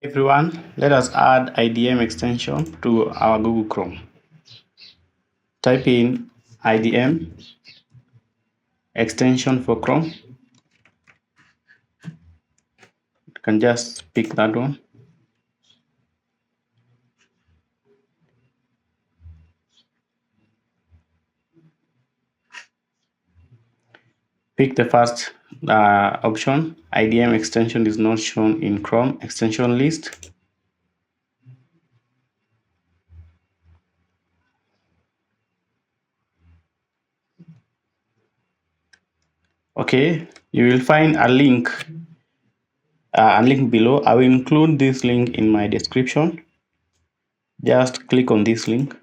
Everyone, let us add IDM extension to our Google Chrome. Type in IDM extension for Chrome. You can just pick that one. Pick the first option. IDM extension is not shown in Chrome extension list. Okay, you will find a link below. I will include this link in my description. Just click on this link.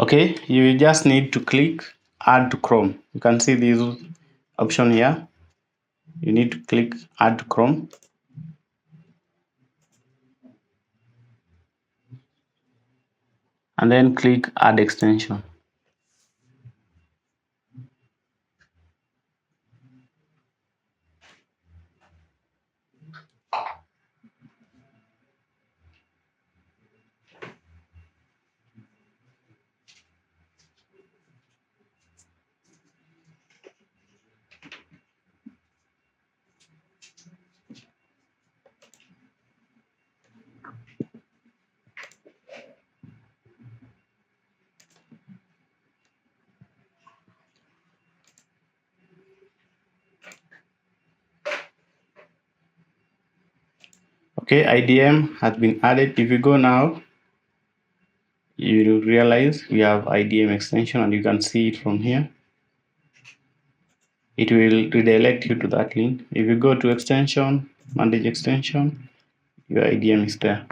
Okay, you just need to click add to Chrome. You can see this option here. You need to click add to Chrome. And then click add extension. Okay, IDM has been added. If you go now, you will realize we have IDM extension, and you can see it from here. It will redirect you to that link. If you go to extension, manage extension, your IDM is there.